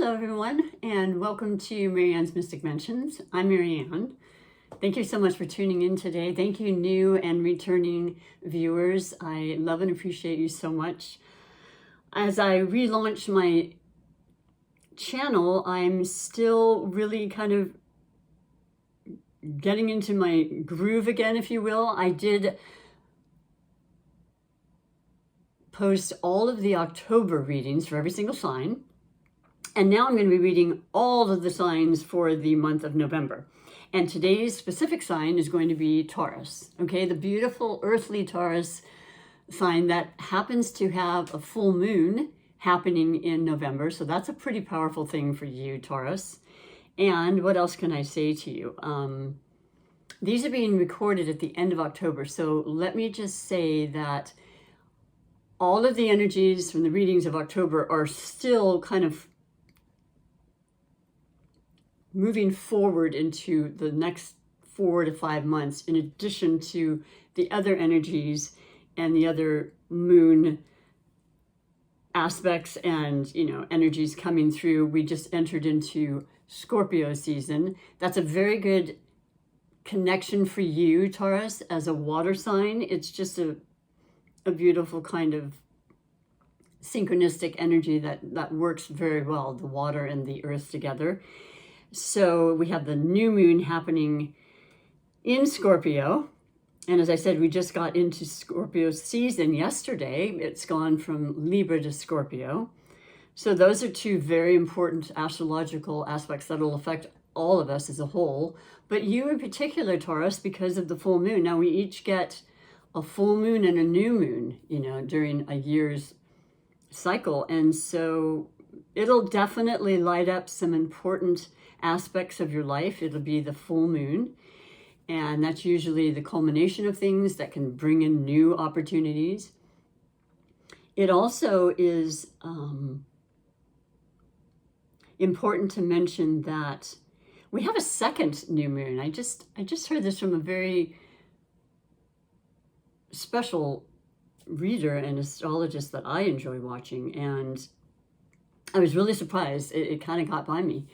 Hello everyone, and welcome to Marianne's Mystic Mentions. I'm Marianne. Thank you so much for tuning in today. Thank you, new and returning viewers. I love and appreciate you so much. As I relaunch my channel, I'm still really kind of getting into my groove again, if you will. I did post all of the October readings for every single sign. And now I'm going to be reading all of the signs for the month of November. And today's specific sign is going to be Taurus, okay? The beautiful earthly Taurus sign that happens to have a full moon happening in November. So that's a pretty powerful thing for you, Taurus. And what else can I say to you? These are being recorded at the end of October. So let me just say that all of the energies from the readings of October are still kind of moving forward into the next 4 to 5 months, in addition to the other energies and the other moon aspects and, energies coming through. We just entered into Scorpio season. That's a very good connection for you, Taurus, as a water sign. It's just a beautiful kind of synchronistic energy that works very well, the water and the earth together. So we have the new moon happening in Scorpio. And as I said, we just got into Scorpio season yesterday. It's gone from Libra to Scorpio. So those are two very important astrological aspects that will affect all of us as a whole. But you in particular, Taurus, because of the full moon. Now we each get a full moon and a new moon, during a year's cycle. And so it'll definitely light up some important aspects of your life. It'll be the full moon, and that's usually the culmination of things that can bring in new opportunities. It also is important to mention that we have a second new moon. I just heard this from a very special reader and astrologist that I enjoy watching, and I was really surprised. It kind of got by me.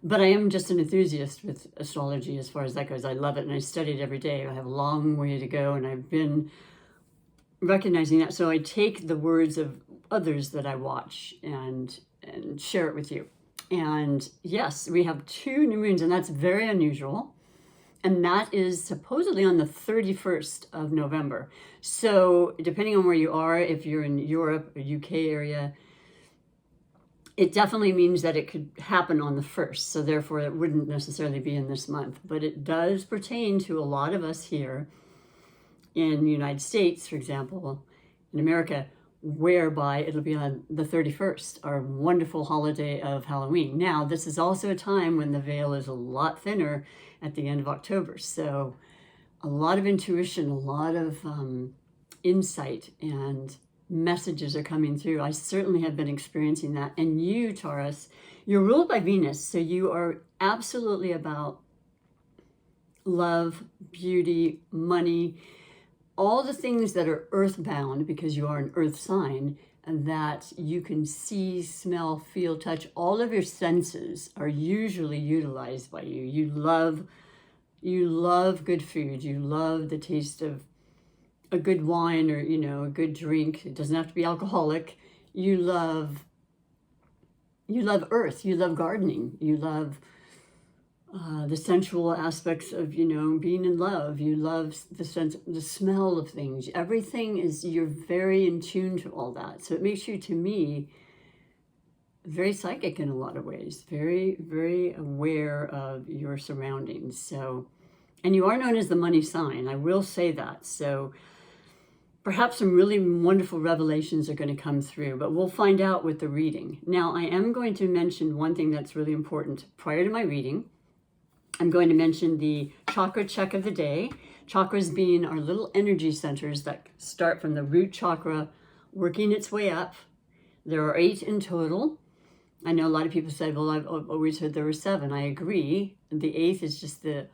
But I am just an enthusiast with astrology as far as that goes. I love it, and I study it every day. I have a long way to go, and I've been recognizing that. So I take the words of others that I watch and share it with you. And yes, we have 2 new moons, and that's very unusual. And that is supposedly on the 31st of November. So depending on where you are, if you're in Europe or UK area, it definitely means that it could happen on the 1st. So therefore it wouldn't necessarily be in this month, but it does pertain to a lot of us here in the United States, for example, in America, whereby it'll be on the 31st, our wonderful holiday of Halloween. Now, this is also a time when the veil is a lot thinner at the end of October. So a lot of intuition, a lot of insight and messages are coming through. I certainly have been experiencing that. And you, Taurus, you're ruled by Venus. So you are absolutely about love, beauty, money, all the things that are earthbound, because you are an earth sign, and that you can see, smell, feel, touch. All of your senses are usually utilized by you. You love good food. You love the taste of a good wine or, a good drink. It doesn't have to be alcoholic. You love earth. You love gardening. You love the sensual aspects of, being in love. You love the smell of things. Everything you're very in tune to all that. So it makes you, to me, very psychic in a lot of ways, very, very aware of your surroundings. So, and you are known as the money sign. I will say that. So perhaps some really wonderful revelations are going to come through, but we'll find out with the reading. Now, I am going to mention one thing that's really important prior to my reading. I'm going to mention the chakra check of the day. Chakras being our little energy centers that start from the root chakra, working its way up. There are 8 in total. I know a lot of people say, well, I've always heard there were 7. I agree. The 8th is just the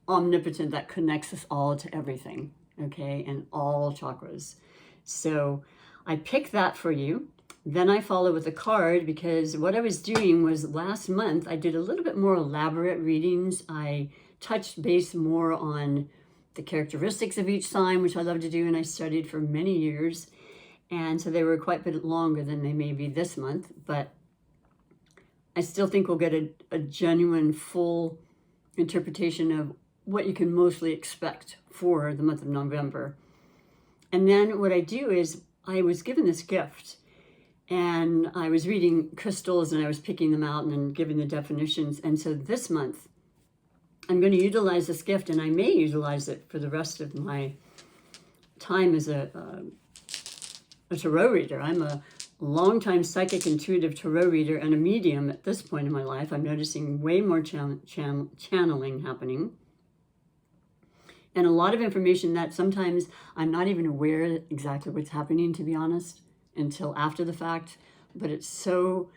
omnipotent that connects us all to everything, okay, and all chakras. So I picked that for you. Then I follow with a card, because what I was doing was last month I did a little bit more elaborate readings. I touched base more on the characteristics of each sign, which I love to do, and I studied for many years. And so they were quite a bit longer than they may be this month, but I still think we'll get a genuine, full interpretation of what you can mostly expect for the month of November. And then what I do is, I was given this gift, and I was reading crystals and I was picking them out and then giving the definitions. And so this month, I'm going to utilize this gift, and I may utilize it for the rest of my time as a tarot reader. I'm a longtime psychic intuitive tarot reader and a medium at this point in my life. I'm noticing way more channeling happening. And a lot of information that sometimes I'm not even aware exactly what's happening, to be honest, until after the fact. But it's so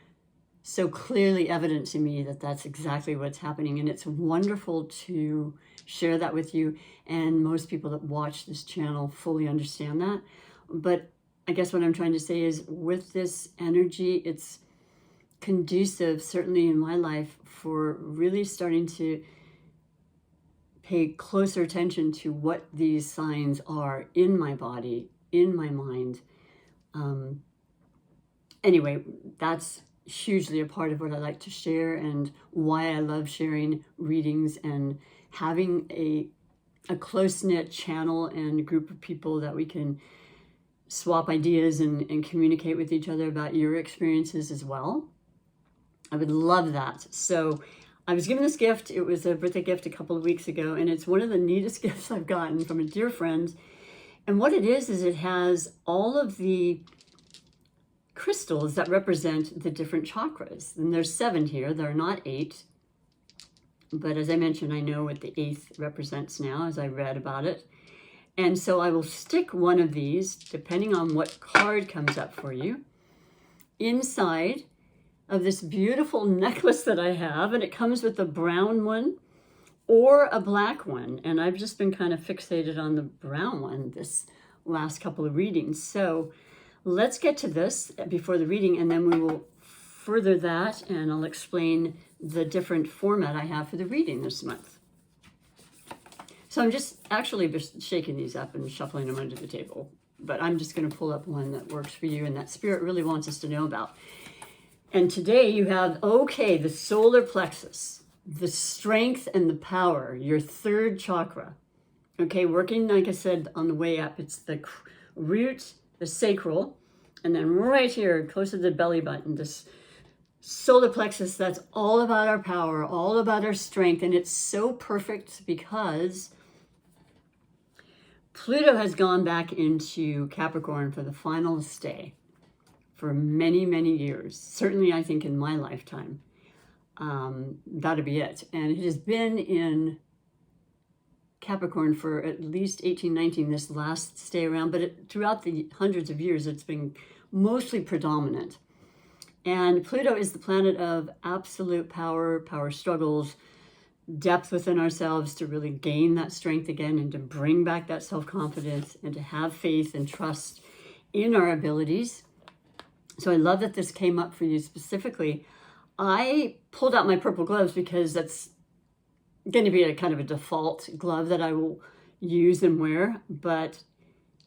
clearly evident to me that that's exactly what's happening. And it's wonderful to share that with you. And most people that watch this channel fully understand that. But I guess what I'm trying to say is, with this energy, it's conducive, certainly in my life, for really starting to pay closer attention to what these signs are in my body, in my mind. Anyway, that's hugely a part of what I like to share, and why I love sharing readings and having a close-knit channel and group of people that we can swap ideas and communicate with each other about your experiences as well. I would love that. So I was given this gift. It was a birthday gift a couple of weeks ago, and it's one of the neatest gifts I've gotten from a dear friend. And what it is it has all of the crystals that represent the different chakras. And there's 7 here. There are not 8. But as I mentioned, I know what the 8th represents now, as I read about it. And so I will stick one of these, depending on what card comes up for you, inside of this beautiful necklace that I have. And it comes with a brown one or a black one. And I've just been kind of fixated on the brown one this last couple of readings. So let's get to this before the reading, and then we will further that, and I'll explain the different format I have for the reading this month. So I'm just shaking these up and shuffling them under the table, but I'm just going to pull up one that works for you and that Spirit really wants us to know about. And today you have, the solar plexus, the strength and the power, your 3rd chakra. Okay, working, like I said, on the way up, it's the root, the sacral, and then right here, close to the belly button, this solar plexus, that's all about our power, all about our strength. And it's so perfect because Pluto has gone back into Capricorn for the final stay for many, many years. Certainly, I think in my lifetime. That'll be it. And it has been in Capricorn for at least 1819, this last stay around, but throughout the hundreds of years, it's been mostly predominant. And Pluto is the planet of absolute power, power struggles, depth within ourselves to really gain that strength again, and to bring back that self-confidence, and to have faith and trust in our abilities. So I love that this came up for you specifically. I pulled out my purple gloves because that's going to be a kind of a default glove that I will use and wear. But,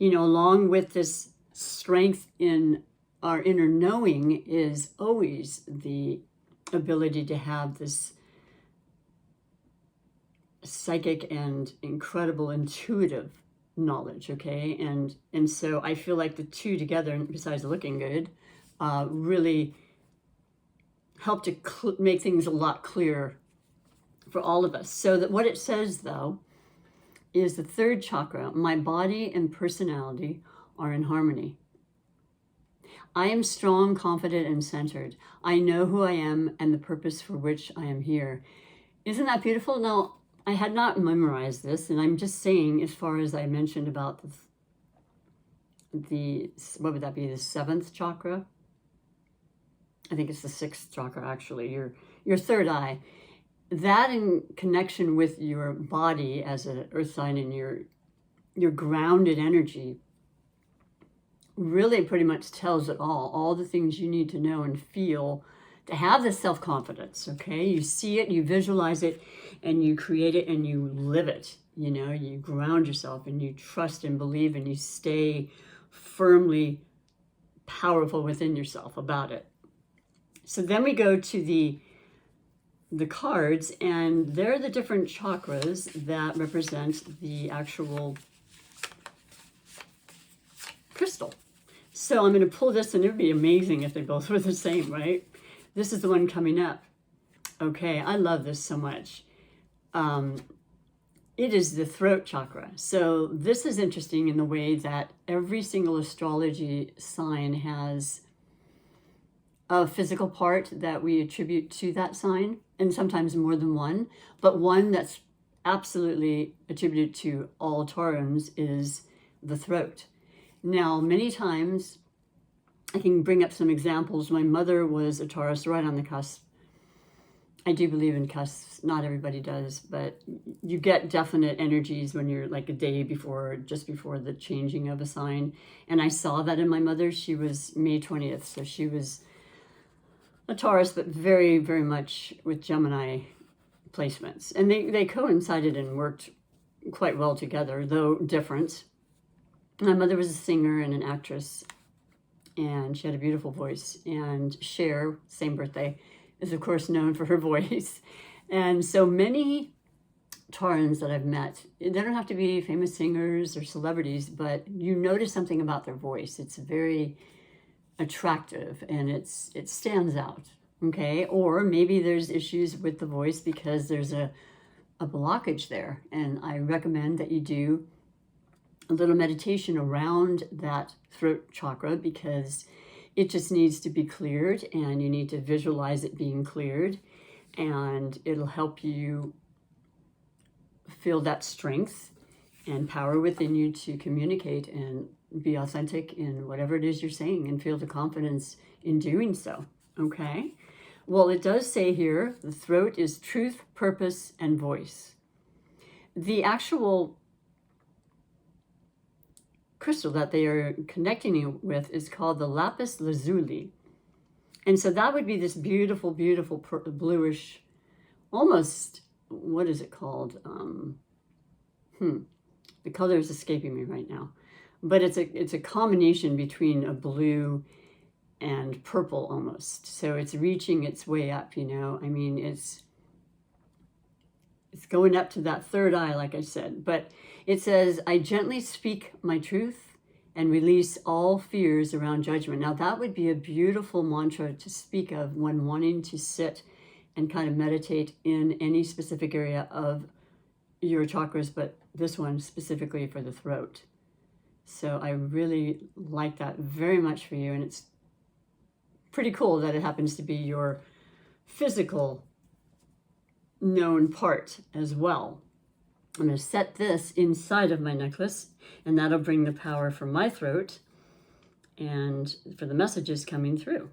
along with this strength in our inner knowing is always the ability to have this psychic and incredible intuitive knowledge, okay? And so I feel like the two together, besides looking good, really help to make things a lot clearer for all of us. So that what it says, though, is the 3rd chakra, my body and personality are in harmony. I am strong, confident, and centered. I know who I am and the purpose for which I am here. Isn't that beautiful? Now, I had not memorized this, and I'm just saying, as far as I mentioned about the what would that be, the 7th chakra? I think it's the 6th chakra, actually, your 3rd eye. That in connection with your body as an earth sign and your grounded energy really pretty much tells it all the things you need to know and feel to have this self-confidence, okay? You see it, you visualize it, and you create it, and you live it. You know, you ground yourself, and you trust and believe, and you stay firmly powerful within yourself about it. So then we go to the cards, and they're the different chakras that represent the actual crystal. So I'm going to pull this, and it would be amazing if they both were the same, right? This is the one coming up. Okay, I love this so much. It is the throat chakra. So this is interesting in the way that every single astrology sign has a physical part that we attribute to that sign, and sometimes more than one, but one that's absolutely attributed to all Taurans is the throat. Now, many times, I can bring up some examples. My mother was a Taurus, right on the cusp. I do believe in cusps. Not everybody does, but you get definite energies when you're like a day before, just before the changing of a sign. And I saw that in my mother. She was May 20th, so she was a Taurus, but very, very much with Gemini placements. And they coincided and worked quite well together, though different. My mother was a singer and an actress, and she had a beautiful voice. And Cher, same birthday, is of course known for her voice. And so many Taurans that I've met, they don't have to be famous singers or celebrities, but you notice something about their voice. It's very attractive, and it stands out, okay? Or maybe there's issues with the voice because there's a blockage there. And I recommend that you do a little meditation around that throat chakra, because it just needs to be cleared, and you need to visualize it being cleared, and it'll help you feel that strength and power within you to communicate and be authentic in whatever it is you're saying, and feel the confidence in doing so, okay? Well, it does say here, the throat is truth, purpose, and voice. The actual crystal that they are connecting you with is called the lapis lazuli. And so that would be this beautiful, beautiful bluish, almost, what is it called? The color is escaping me right now. But it's a combination between a blue and purple almost. So it's reaching its way up, you know. I mean, it's going up to that third eye, like I said. But it says, I gently speak my truth and release all fears around judgment. Now, that would be a beautiful mantra to speak of when wanting to sit and kind of meditate in any specific area of your chakras, but this one specifically for the throat. So I really like that very much for you. And it's pretty cool that it happens to be your physical known part as well. I'm going to set this inside of my necklace, and that'll bring the power from my throat and for the messages coming through.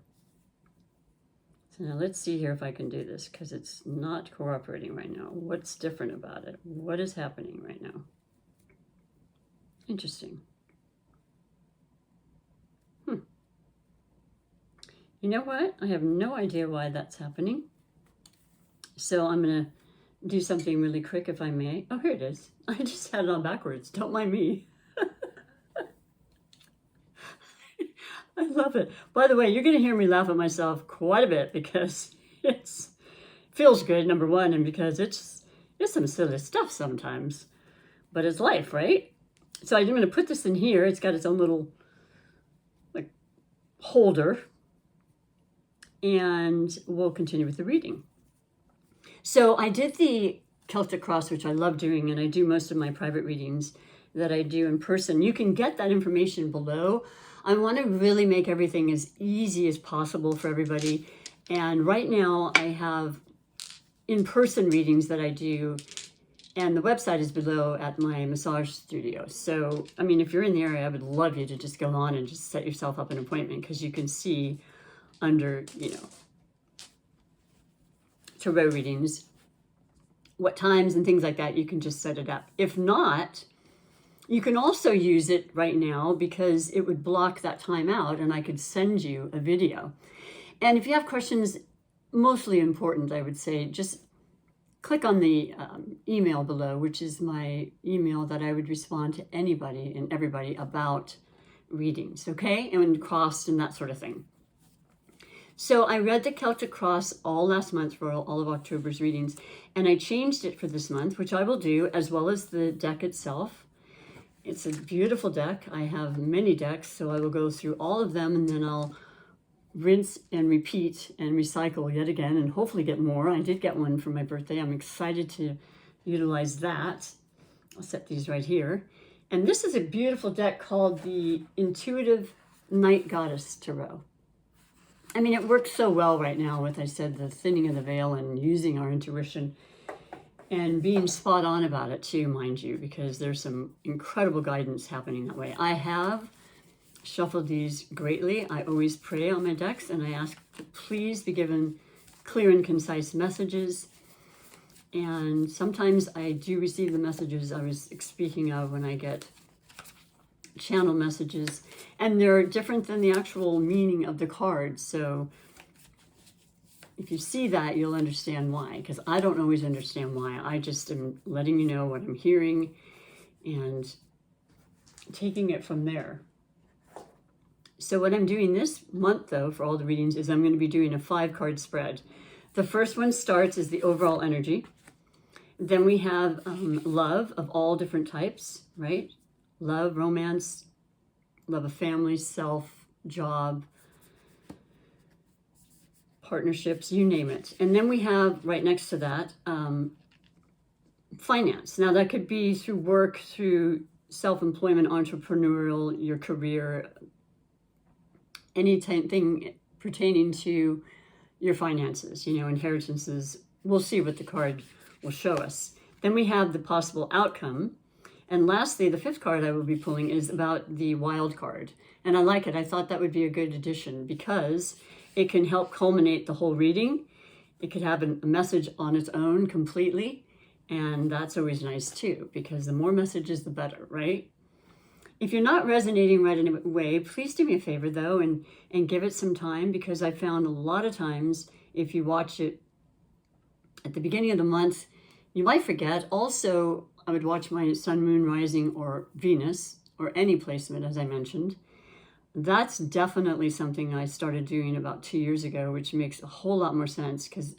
So now let's see here if I can do this, because it's not cooperating right now. What's different about it? What is happening right now? Interesting. You know what? I have no idea why that's happening. So I'm going to do something really quick, if I may. Oh, here it is. I just had it on backwards. Don't mind me. I love it. By the way, you're going to hear me laugh at myself quite a bit, because it feels good, number one, and because it's some silly stuff sometimes. But it's life, right? So I'm going to put this in here. It's got its own little like holder. And we'll continue with the reading. So I did the Celtic Cross, which I love doing, and I do most of my private readings that I do in person. You can get that information below. I want to really make everything as easy as possible for everybody. And right now I have in-person readings that I do, and the website is below at my massage studio. So, I mean, if you're in the area, I would love you to just go on and just set yourself up an appointment, because you can see under, you know, tarot readings, what times and things like that, you can just set it up. If not, You can also use it right now because it would block that time out and I could send you a video. And if you have questions, mostly important, I would say, just click on the email below, which is my email that I would respond to anybody and everybody about readings, okay? And cross and that sort of thing. So I read the Celtic Cross all last month for all of October's readings, and I changed it for this month, which I will do, as well as the deck itself. It's a beautiful deck. I have many decks, so I will go through all of them, and then I'll rinse and repeat and recycle yet again, and hopefully get more. I did get one for my birthday. I'm excited to utilize that. I'll set these right here. And this is a beautiful deck called the Intuitive Night Goddess Tarot. I mean, it works so well right now with, I said, the thinning of the veil and using our intuition and being spot on about it too, mind you, because there's some incredible guidance happening that way. I have shuffled these greatly. I always pray on my decks and I ask to please be given clear and concise messages. And sometimes I do receive the messages I was speaking of when I get channel messages, and they're different than the actual meaning of the cards. So if you see that, you'll understand why, because I don't always understand why. I just am letting you know what I'm hearing and taking it from there. So what I'm doing this month, though, for all the readings, is I'm going to be doing a 5-card spread. The first one starts as the overall energy. Then we have love of all different types, right? Love, romance, love of family, self, job, partnerships, you name it. And then we have right next to that, finance. Now that could be through work, through self-employment, entrepreneurial, your career, anything pertaining to your finances, you know, inheritances. We'll see what the card will show us. Then we have the possible outcome. And lastly, the 5th card I will be pulling is about the wild card. And I like it. I thought that would be a good addition because it can help culminate the whole reading. It could have a message on its own completely. And that's always nice too, because the more messages, the better, right? If you're not resonating right away, please do me a favor though, and give it some time, because I found a lot of times if you watch it at the beginning of the month, you might forget. Also, I would watch my sun, moon, rising, or Venus, or any placement, as I mentioned. That's definitely something I started doing about 2 years ago, which makes a whole lot more sense because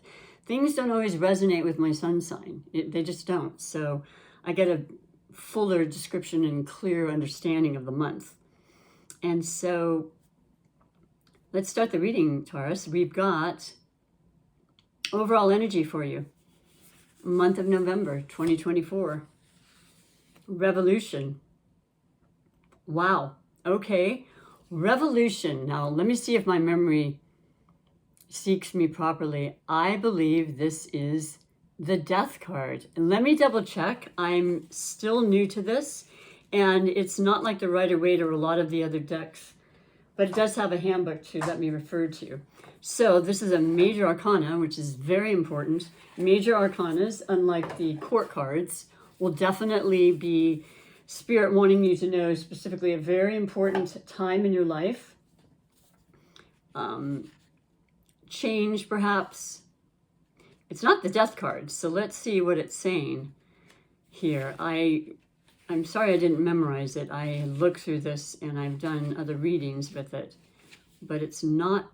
things don't always resonate with my sun sign. They just don't. So I get a fuller description and clear understanding of the month. And so let's start the reading, Taurus. We've got overall energy for you. Month of November, 2024. Revolution. Wow. Okay. Revolution. Now, let me see if my memory seeks me properly. I believe this is the Death card. And let me double check. I'm still new to this, and it's not like the Rider-Waite or a lot of the other decks, but it does have a handbook to let me refer to. So this is a major arcana, which is very important. Major arcanas, unlike the court cards, will definitely be Spirit wanting you to know specifically a very important time in your life. Change, perhaps. It's not the Death card, so let's see what it's saying here. I'm sorry I didn't memorize it. I looked through this and I've done other readings with it, but it's not,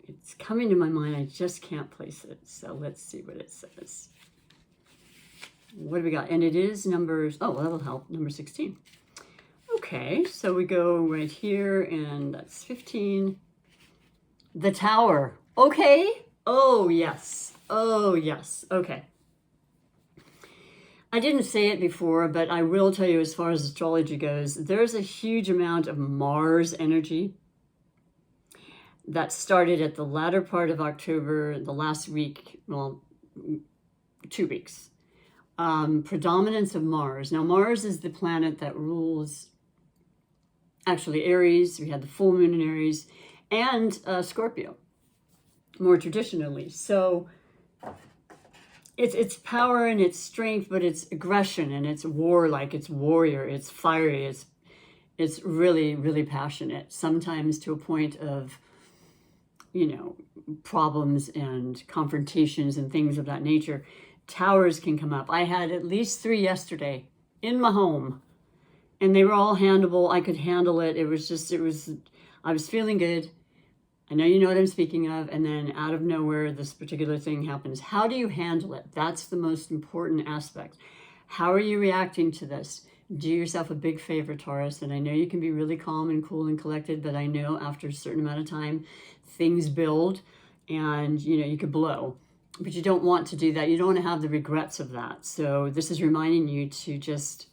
it's coming to my mind. I just can't place it. So let's see what it says. What do we got? And it is numbers, oh, well, that'll help, number 16. Okay, so we go right here, and that's 15. The Tower. Okay. Oh, yes. Oh, yes. Okay. I didn't say it before, but I will tell you, as far as astrology goes, there's a huge amount of Mars energy that started at the latter part of October, the last week, well, 2 weeks. Predominance of Mars. Now, Mars is the planet that rules, actually, Aries. We had the full moon in Aries, and Scorpio, more traditionally. So it's power and it's strength, but it's aggression and it's warlike, it's warrior, it's fiery, it's really, really passionate, sometimes to a point of, you know, problems and confrontations and things of that nature. Towers can come up. I had at least 3 yesterday in my home, and they were all handleable. I could handle it. I was feeling good. I know you know what I'm speaking of. And then out of nowhere, this particular thing happens. How do you handle it? That's the most important aspect. How are you reacting to this? Do yourself a big favor, Taurus. And I know you can be really calm and cool and collected, but I know after a certain amount of time, things build and, you know, you could blow. But you don't want to do that. You don't want to have the regrets of that. So this is reminding you to just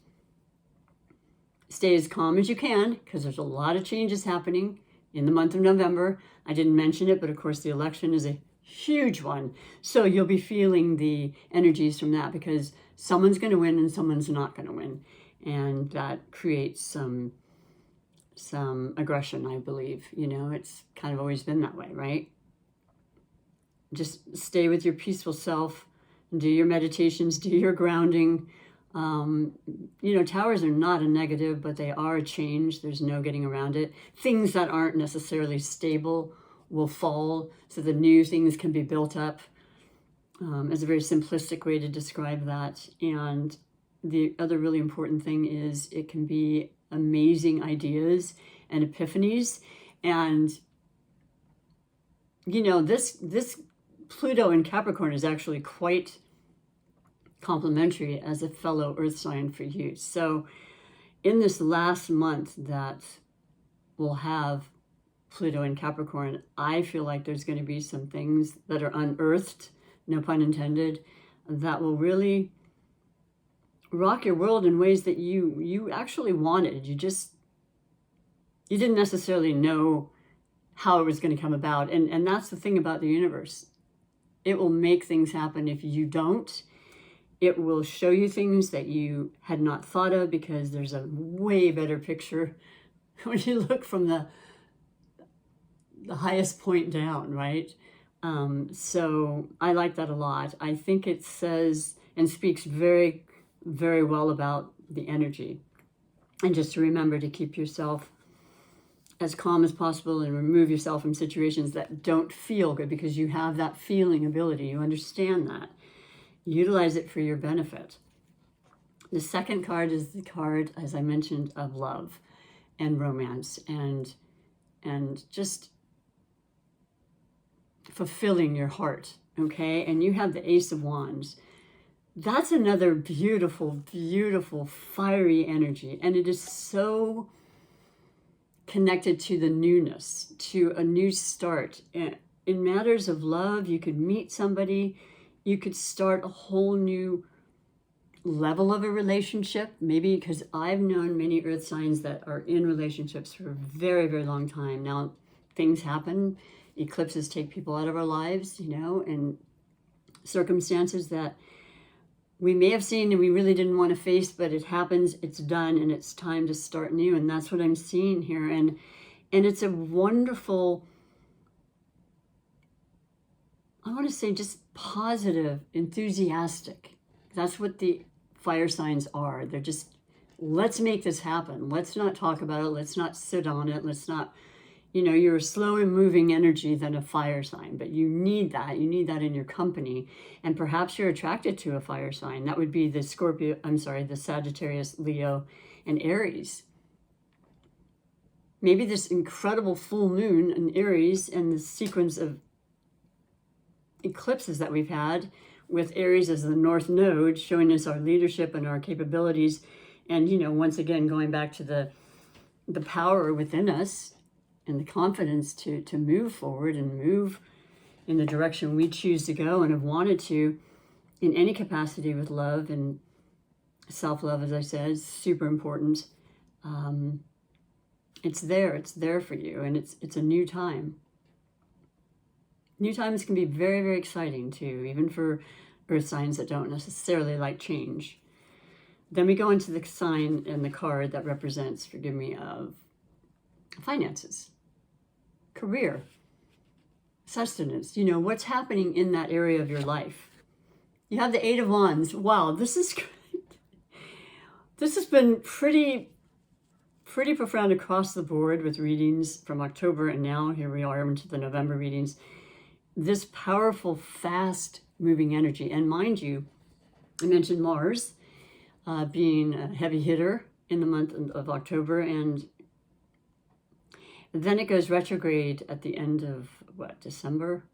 stay as calm as you can, because there's a lot of changes happening in the month of November. I didn't mention it, but of course the election is a huge one. So you'll be feeling the energies from that, because someone's going to win and someone's not going to win. And that creates some aggression, I believe. You know, it's kind of always been that way, right? Just stay with your peaceful self, do your meditations, do your grounding. You know, towers are not a negative, but they are a change. There's no getting around it. Things that aren't necessarily stable will fall, so the new things can be built up, as a very simplistic way to describe that. And the other really important thing is it can be amazing ideas and epiphanies. And, you know, this Pluto in Capricorn is actually quite complementary as a fellow earth sign for you. So in this last month that we'll have Pluto in Capricorn, I feel like there's going to be some things that are unearthed, no pun intended, that will really rock your world in ways that you actually wanted. You didn't necessarily know how it was going to come about. And that's the thing about the universe. It will make things happen if you don't. It will show you things that you had not thought of, because there's a way better picture when you look from the highest point down, right? So I like that a lot. I think it says and speaks very, very well about the energy. And just to remember to keep yourself as calm as possible and remove yourself from situations that don't feel good, because you have that feeling ability. You understand that. Utilize it for your benefit. The second card is the card, as I mentioned, of love and romance and just fulfilling your heart, okay? And you have the Ace of Wands. That's another beautiful, beautiful, fiery energy. And it is so connected to the newness, to a new start. In matters of love, you could meet somebody, you could start a whole new level of a relationship. Maybe, because I've known many earth signs that are in relationships for a very, very long time. Now, things happen. Eclipses take people out of our lives, you know, and circumstances that we may have seen and we really didn't want to face, but it happens, it's done, and it's time to start new. And that's what I'm seeing here. And it's a wonderful, I want to say, just positive, enthusiastic. That's what the fire signs are. They're just, let's make this happen. Let's not talk about it. Let's not sit on it. Let's not, you know, you're a slow and moving energy than a fire sign, but you need that. You need that in your company. And perhaps you're attracted to a fire sign. That would be the the Sagittarius, Leo, and Aries. Maybe this incredible full moon in Aries and the sequence of eclipses that we've had, with Aries as the North Node, showing us our leadership and our capabilities. And, you know, once again, going back to the power within us and the confidence to move forward and move in the direction we choose to go and have wanted to in any capacity with love and self-love, as I said, is super important. It's there for you, and it's a new time. New times can be very, very exciting too, even for earth signs that don't necessarily like change. Then we go into the sign and the card that represents, forgive me, of finances, career, sustenance, you know, what's happening in that area of your life. You have the Eight of Wands. Wow, this is great. This has been pretty profound across the board with readings from October, and now here we are into the November readings. This powerful, fast-moving energy. And mind you, I mentioned Mars being a heavy hitter in the month of October, and then it goes retrograde at the end of, December?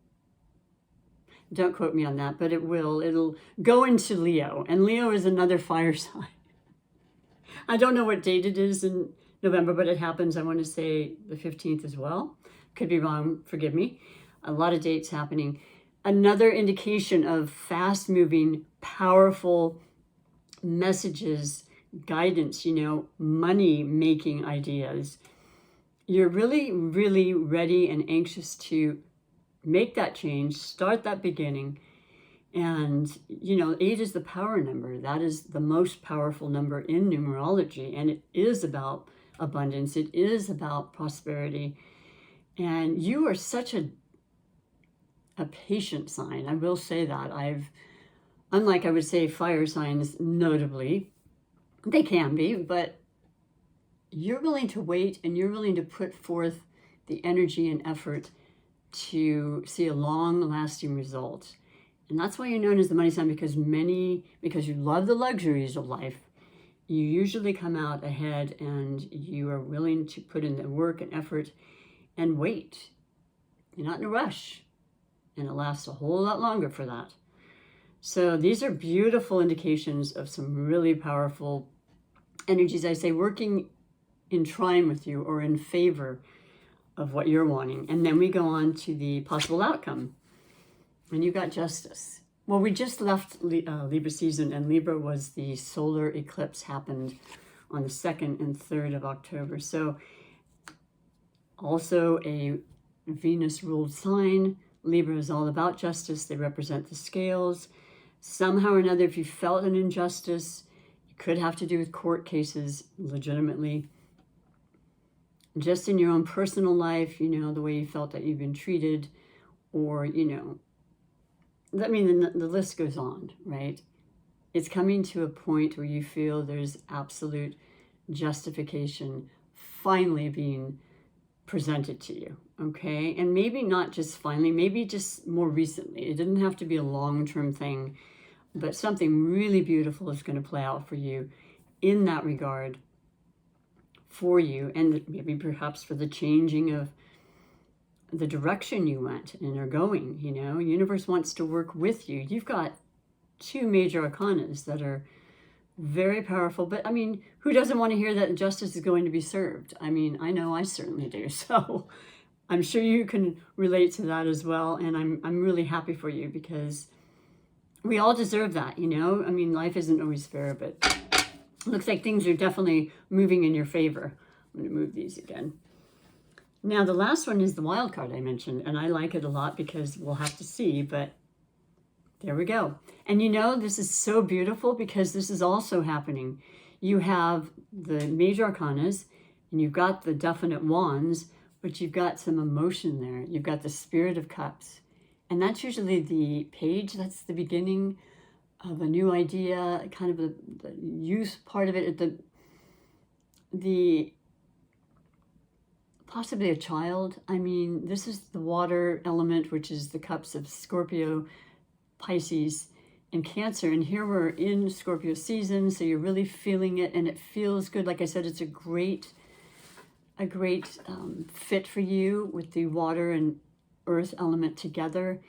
Don't quote me on that, but it will. It'll go into Leo, and Leo is another fire sign. I don't know what date it is in November, but it happens, I want to say, the 15th as well. Could be wrong, forgive me. A lot of dates happening. Another indication of fast-moving, powerful messages, guidance, money-making ideas. You're really, really ready and anxious to make that change, start that beginning. And, 8 is the power number. That is the most powerful number in numerology. And it is about abundance. It is about prosperity. And you are such a patient sign. I will say that. Unlike, I would say, fire signs, notably, they can be, but you're willing to wait and you're willing to put forth the energy and effort to see a long-lasting result. And that's why you're known as the money sign, because you love the luxuries of life. You usually come out ahead and you are willing to put in the work and effort and wait. You're not in a rush. And it lasts a whole lot longer for that. So these are beautiful indications of some really powerful energies, I say, working in trine with you or in favor of what you're wanting. And then we go on to the possible outcome. And you got Justice. Well, we just left Libra season, and Libra was the solar eclipse, happened on the 2nd and 3rd of October. So also a Venus-ruled sign. Libra is all about justice. They represent the scales. Somehow or another, if you felt an injustice, it could have to do with court cases, legitimately. Just in your own personal life, the way you felt that you've been treated, or, the list goes on, right? It's coming to a point where you feel there's absolute justification finally being presented to you, okay? And maybe not just finally, maybe just more recently. It didn't have to be a long-term thing, but something really beautiful is going to play out for you in that regard, for you, and maybe perhaps for the changing of the direction you went and are going. Universe wants to work with you. You've got 2 major arcanas that are very powerful, but who doesn't want to hear that justice is going to be served? I know I certainly do. So I'm sure you can relate to that as well. And I'm really happy for you, because we all deserve that, life isn't always fair, but it looks like things are definitely moving in your favor. I'm going to move these again. Now, the last one is the wild card I mentioned, and I like it a lot because we'll have to see, but there we go. And this is so beautiful because this is also happening. You have the major arcanas, and you've got the definite wands, but you've got some emotion there. You've got the Spirit of Cups. And that's usually the page. That's the beginning of a new idea, kind of the youth part of it, the possibly a child. This is the water element, which is the cups of Scorpio, Pisces, and Cancer. And here we're in Scorpio season, so you're really feeling it, and it feels good. Like I said, it's a great fit for you with the water and earth element together.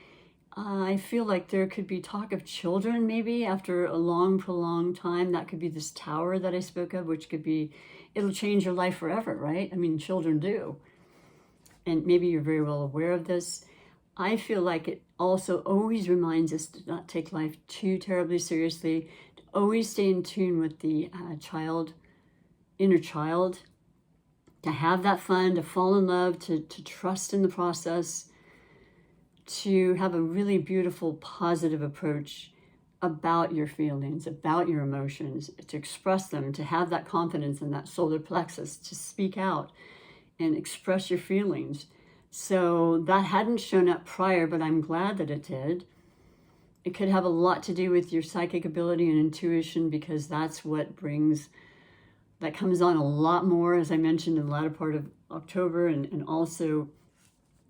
I feel like there could be talk of children maybe after a long, prolonged time. That could be this tower that I spoke of, which could be, it'll change your life forever, right? Children do. And maybe you're very well aware of this. I feel like it also always reminds us to not take life too terribly seriously, to always stay in tune with the inner child, to have that fun, to fall in love, to trust in the process, to have a really beautiful, positive approach about your feelings, about your emotions, to express them, to have that confidence in that solar plexus, to speak out and express your feelings. So that hadn't shown up prior, but I'm glad that it did. It could have a lot to do with your psychic ability and intuition, because that's what that comes on a lot more, as I mentioned, in the latter part of October, and also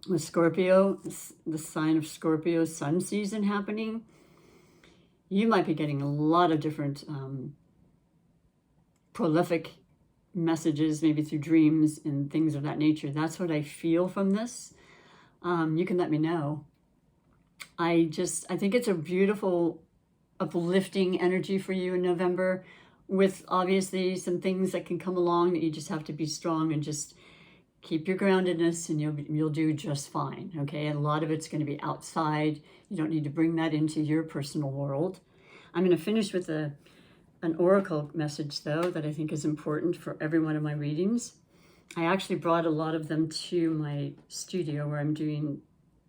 with Scorpio, the sign of Scorpio sun season happening. You might be getting a lot of different prolific messages, maybe through dreams and things of that nature. That's what I feel from this. You can let me know. I think it's a beautiful, uplifting energy for you in November, with obviously some things that can come along that you just have to be strong and just keep your groundedness, and you'll do just fine. Okay, and a lot of it's going to be outside. You don't need to bring that into your personal world. I'm going to finish with an oracle message, though, that I think is important for every one of my readings. I actually brought a lot of them to my studio where I'm doing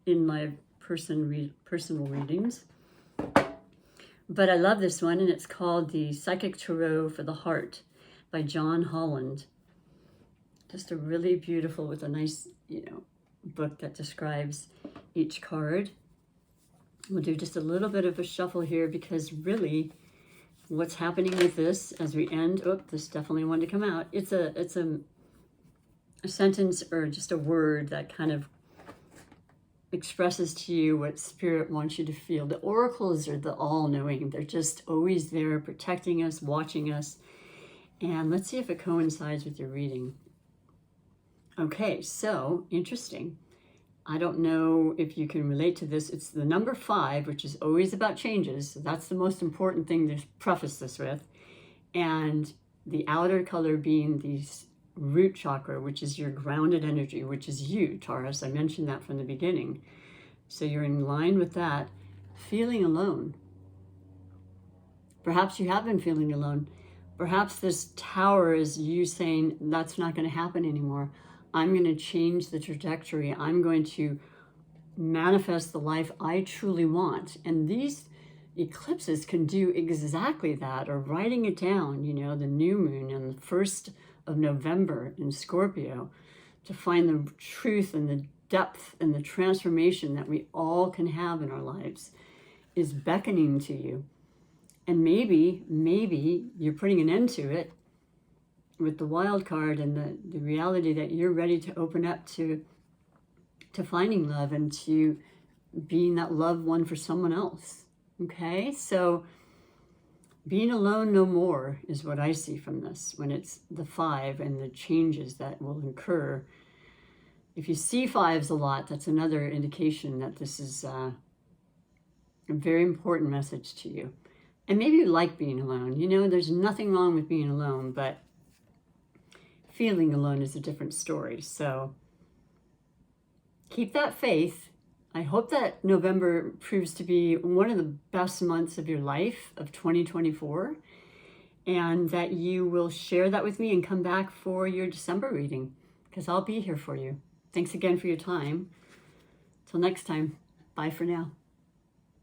in my personal readings. But I love this one, and it's called The Psychic Tarot for the Heart by John Holland. Just a really beautiful, with a nice, book that describes each card. We'll do just a little bit of a shuffle here, because really what's happening with this as we end, this definitely wanted to come out. It's a sentence, or just a word that kind of expresses to you what Spirit wants you to feel. The oracles are the all-knowing. They're just always there, protecting us, watching us. And let's see if it coincides with your reading. Okay, so interesting. I don't know if you can relate to this. It's the number 5, which is always about changes. So that's the most important thing to preface this with. And the outer color being the root chakra, which is your grounded energy, which is you, Taurus. I mentioned that from the beginning. So you're in line with that. Feeling alone. Perhaps you have been feeling alone. Perhaps this tower is you saying, that's not going to happen anymore. I'm going to change the trajectory. I'm going to manifest the life I truly want. And these eclipses can do exactly that, or writing it down, the new moon on the 1st of November in Scorpio, to find the truth and the depth and the transformation that we all can have in our lives, is beckoning to you. And maybe you're putting an end to it with the wild card, and the reality that you're ready to open up to finding love and to being that loved one for someone else. Okay, so being alone no more is what I see from this, when it's the 5 and the changes that will occur. If you see 5s a lot, that's another indication that this is a very important message to you. And maybe you like being alone. There's nothing wrong with being alone, but feeling alone is a different story. So keep that faith. I hope that November proves to be one of the best months of your life of 2024, and that you will share that with me and come back for your December reading, because I'll be here for you. Thanks again for your time. Till next time, bye for now.